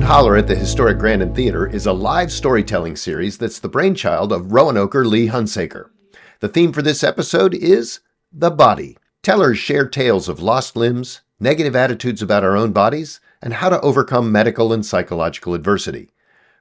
Holler at the Historic Grandin Theatre is a live storytelling series that's the brainchild of Roanoke Lee Hunsaker. The theme for this episode is the body. Tellers share tales of lost limbs, negative attitudes about our own bodies, and how to overcome medical and psychological adversity.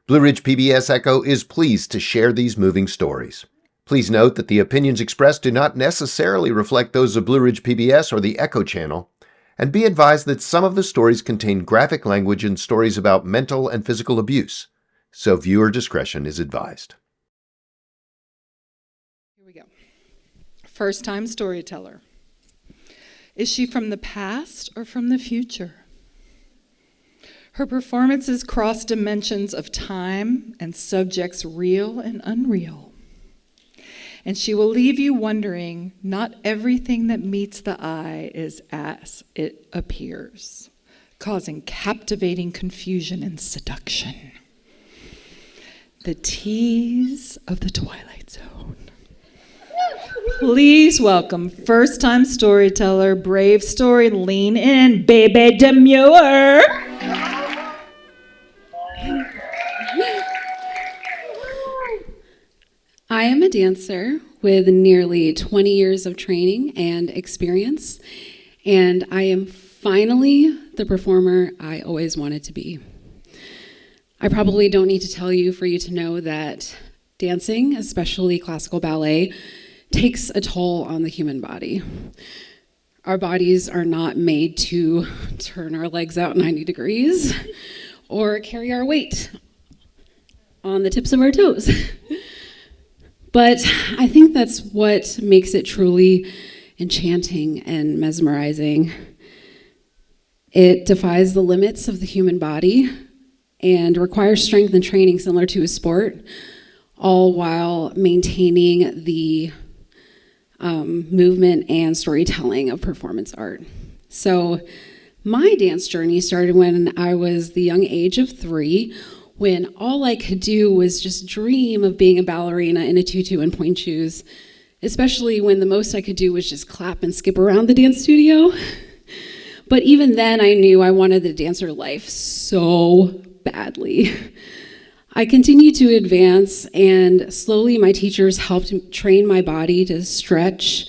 Blue Ridge PBS Echo is pleased to share these moving stories. Please note that the opinions expressed do not necessarily reflect those of Blue Ridge PBS or the Echo Channel, and be advised that some of the stories contain graphic language and stories about mental and physical abuse, so viewer discretion is advised. Here we go. First-time storyteller. Is she from the past or from the future? Her performances cross dimensions of time and subjects real and unreal. And she will leave you wondering, not everything that meets the eye is as it appears, causing captivating confusion and seduction. The tease of the Twilight Zone. Please welcome first-time storyteller, brave story, lean in, Bebe Demure. I am a dancer with nearly 20 years of training and experience, and I am finally the performer I always wanted to be. I probably don't need to tell you for you to know that dancing, especially classical ballet, takes a toll on the human body. Our bodies are not made to turn our legs out 90 degrees or carry our weight on the tips of our toes. But I think that's what makes it truly enchanting and mesmerizing. It defies the limits of the human body and requires strength and training similar to a sport, all while maintaining the movement and storytelling of performance art. So my dance journey started when I was the young age of 3, when all I could do was just dream of being a ballerina in a tutu and pointe shoes, especially when the most I could do was just clap and skip around the dance studio. But even then, I knew I wanted the dancer life so badly. I continued to advance, and slowly my teachers helped train my body to stretch,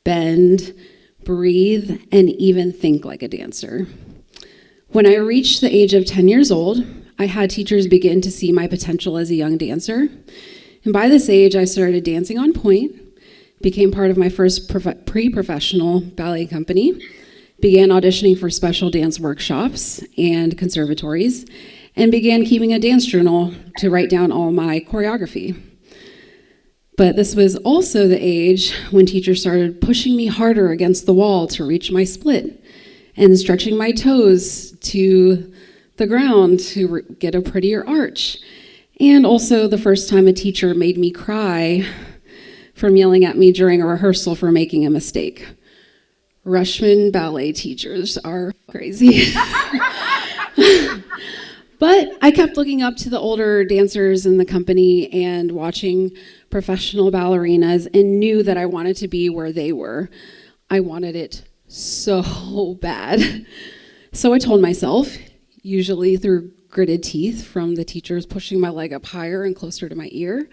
bend, breathe, and even think like a dancer. When I reached the age of 10 years old, I had teachers begin to see my potential as a young dancer. And by this age, I started dancing on pointe, became part of my first pre-professional ballet company, began auditioning for special dance workshops and conservatories, and began keeping a dance journal to write down all my choreography. But this was also the age when teachers started pushing me harder against the wall to reach my split and stretching my toes to the ground to get a prettier arch. And also the first time a teacher made me cry from yelling at me during a rehearsal for making a mistake. Rushman ballet teachers are crazy. But I kept looking up to the older dancers in the company and watching professional ballerinas and knew that I wanted to be where they were. I wanted it so bad. So I told myself, usually through gritted teeth from the teachers pushing my leg up higher and closer to my ear,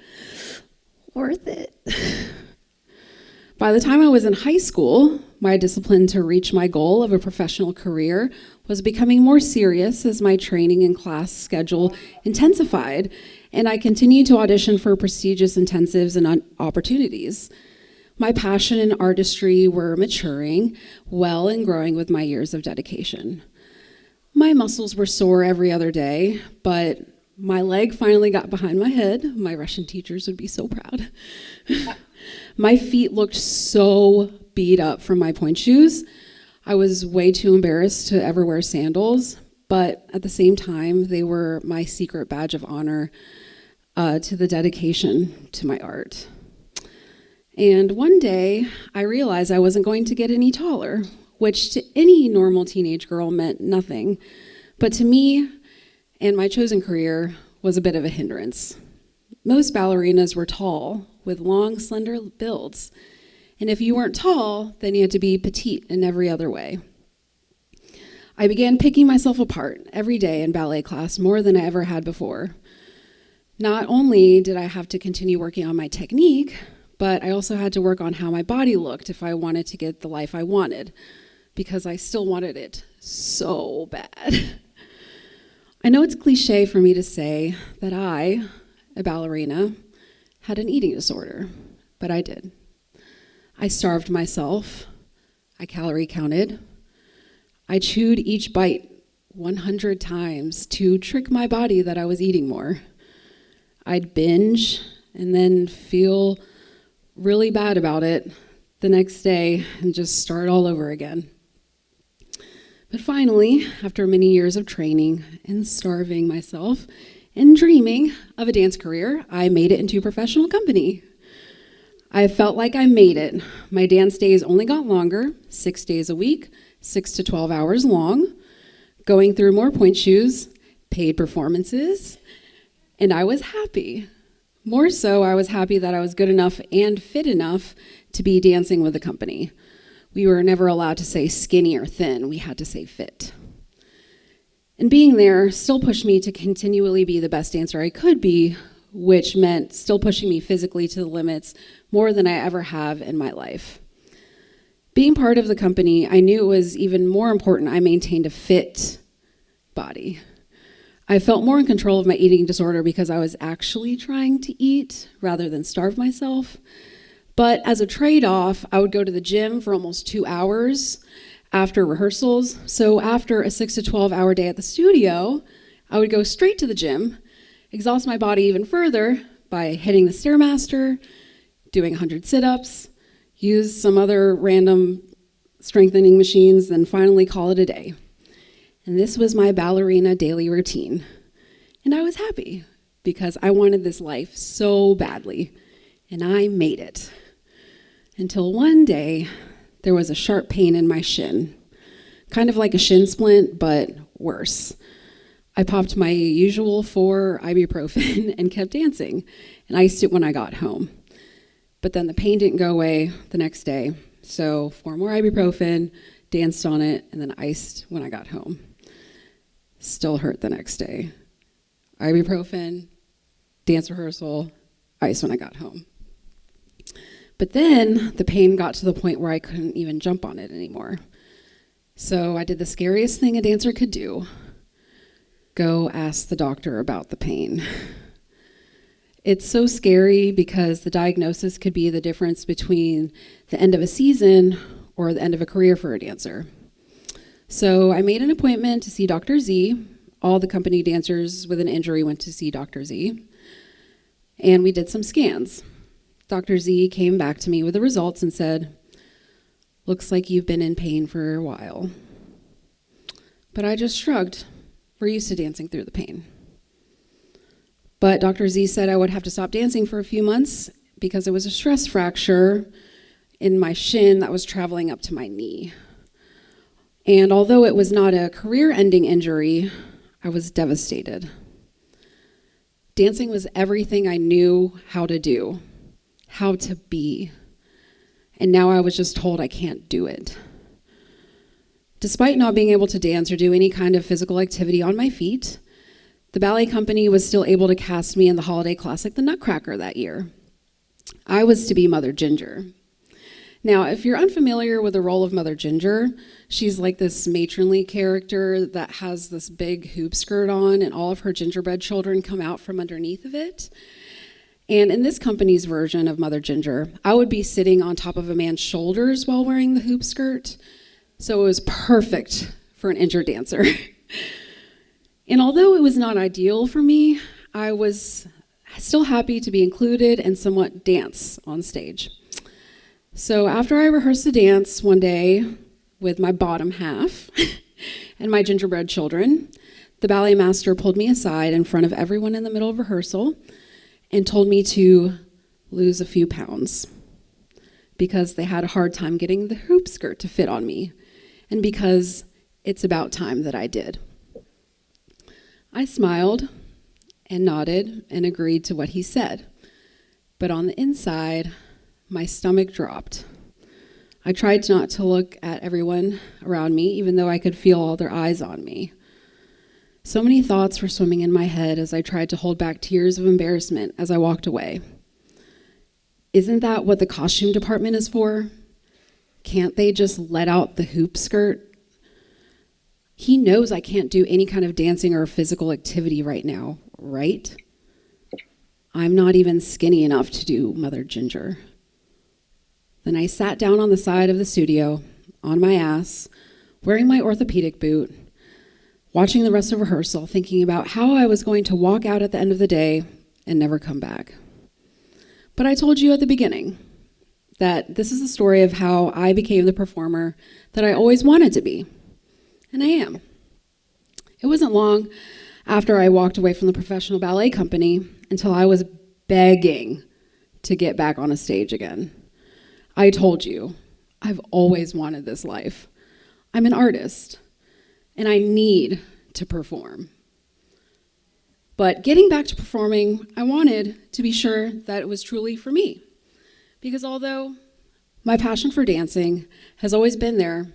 worth it. By the time I was in high school, my discipline to reach my goal of a professional career was becoming more serious as my training and class schedule intensified, and I continued to audition for prestigious intensives and opportunities. My passion and artistry were maturing well and growing with my years of dedication. My muscles were sore every other day, but my leg finally got behind my head. My Russian teachers would be so proud. My feet looked so beat up from my pointe shoes. I was way too embarrassed to ever wear sandals, but at the same time, they were my secret badge of honor to the dedication to my art. And one day, I realized I wasn't going to get any taller, which to any normal teenage girl meant nothing. But to me and my chosen career was a bit of a hindrance. Most ballerinas were tall, with long, slender builds. And if you weren't tall, then you had to be petite in every other way. I began picking myself apart every day in ballet class more than I ever had before. Not only did I have to continue working on my technique, but I also had to work on how my body looked if I wanted to get the life I wanted, because I still wanted it so bad. I know it's cliche for me to say that I, a ballerina, had an eating disorder, but I did. I starved myself. I calorie counted. I chewed each bite 100 times to trick my body that I was eating more. I'd binge and then feel really bad about it the next day and just start all over again. But finally, after many years of training and starving myself and dreaming of a dance career, I made it into a professional company. I felt like I made it. My dance days only got longer, 6 days a week, 6 to 12 hours long, going through more pointe shoes, paid performances, and I was happy. More so, I was happy that I was good enough and fit enough to be dancing with the company. We were never allowed to say skinny or thin. We had to say fit. And being there still pushed me to continually be the best dancer I could be, which meant still pushing me physically to the limits more than I ever have in my life. Being part of the company, I knew it was even more important I maintained a fit body. I felt more in control of my eating disorder because I was actually trying to eat rather than starve myself. But as a trade-off, I would go to the gym for almost 2 hours after rehearsals. So after a 6 to 12 hour day at the studio, I would go straight to the gym, exhaust my body even further by hitting the Stairmaster, doing 100 sit-ups, use some other random strengthening machines, then finally call it a day. And this was my ballerina daily routine. And I was happy because I wanted this life so badly, and I made it. Until one day, there was a sharp pain in my shin, kind of like a shin splint, but worse. I popped my usual 4 ibuprofen and kept dancing, and iced it when I got home. But then the pain didn't go away the next day, so 4 more ibuprofen, danced on it, and then iced when I got home. Still hurt the next day. Ibuprofen, dance rehearsal, ice when I got home. But then the pain got to the point where I couldn't even jump on it anymore. So I did the scariest thing a dancer could do. Go ask the doctor about the pain. It's so scary because the diagnosis could be the difference between the end of a season or the end of a career for a dancer. So I made an appointment to see Dr. Z. All the company dancers with an injury went to see Dr. Z. And we did some scans. Dr. Z came back to me with the results and said, "Looks like you've been in pain for a while." But I just shrugged. We're used to dancing through the pain. But Dr. Z said I would have to stop dancing for a few months because it was a stress fracture in my shin that was traveling up to my knee. And although it was not a career-ending injury, I was devastated. Dancing was everything I knew how to do, how to be. And now I was just told I can't do it. Despite not being able to dance or do any kind of physical activity on my feet, the ballet company was still able to cast me in the holiday classic, The Nutcracker, that year. I was to be Mother Ginger. Now, if you're unfamiliar with the role of Mother Ginger, she's like this matronly character that has this big hoop skirt on, and all of her gingerbread children come out from underneath of it. And in this company's version of Mother Ginger, I would be sitting on top of a man's shoulders while wearing the hoop skirt, so it was perfect for an injured dancer. And although it was not ideal for me, I was still happy to be included and somewhat dance on stage. So after I rehearsed the dance one day with my bottom half and my gingerbread children, the ballet master pulled me aside in front of everyone in the middle of rehearsal and told me to lose a few pounds because they had a hard time getting the hoop skirt to fit on me, and because it's about time that I did. I smiled and nodded and agreed to what he said, but on the inside, my stomach dropped. I tried not to look at everyone around me, even though I could feel all their eyes on me. So many thoughts were swimming in my head as I tried to hold back tears of embarrassment as I walked away. Isn't that what the costume department is for? Can't they just let out the hoop skirt? He knows I can't do any kind of dancing or physical activity right now, right? I'm not even skinny enough to do Mother Ginger. Then I sat down on the side of the studio, on my ass, wearing my orthopedic boot, watching the rest of rehearsal, thinking about how I was going to walk out at the end of the day and never come back. But I told you at the beginning that this is the story of how I became the performer that I always wanted to be. And I am. It wasn't long after I walked away from the professional ballet company until I was begging to get back on a stage again. I told you, I've always wanted this life. I'm an artist, and I need to perform. But getting back to performing, I wanted to be sure that it was truly for me. Because although my passion for dancing has always been there,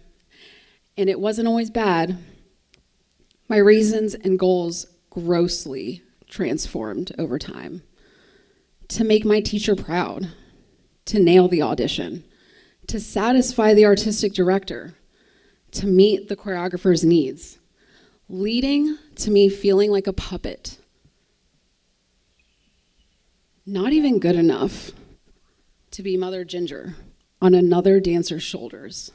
and it wasn't always bad, my reasons and goals grossly transformed over time. To make my teacher proud, to nail the audition, to satisfy the artistic director, to meet the choreographer's needs, leading to me feeling like a puppet. Not even good enough to be Mother Ginger on another dancer's shoulders.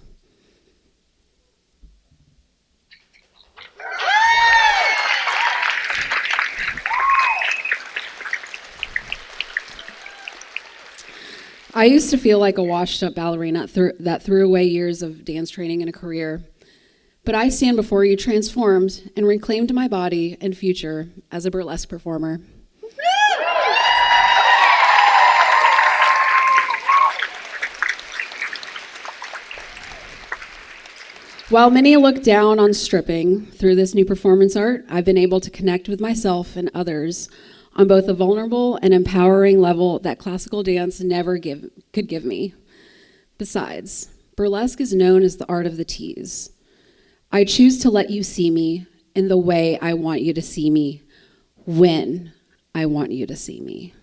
I used to feel like a washed-up ballerina that threw away years of dance training and a career. But I stand before you transformed and reclaimed my body and future as a burlesque performer. While many look down on stripping, through this new performance art, I've been able to connect with myself and others on both a vulnerable and empowering level that classical dance never could give me. Besides, burlesque is known as the art of the tease. I choose to let you see me in the way I want you to see me, when I want you to see me.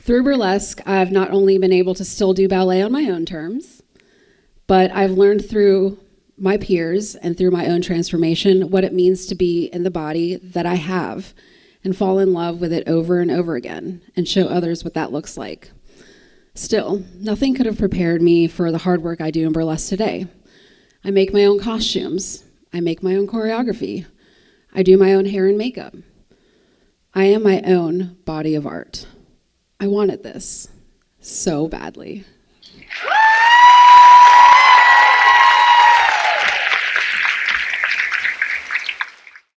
Through burlesque, I've not only been able to still do ballet on my own terms, but I've learned through my peers and through my own transformation what it means to be in the body that I have and fall in love with it over and over again and show others what that looks like. Still, nothing could have prepared me for the hard work I do in burlesque today. I make my own costumes. I make my own choreography. I do my own hair and makeup. I am my own body of art. I wanted this so badly.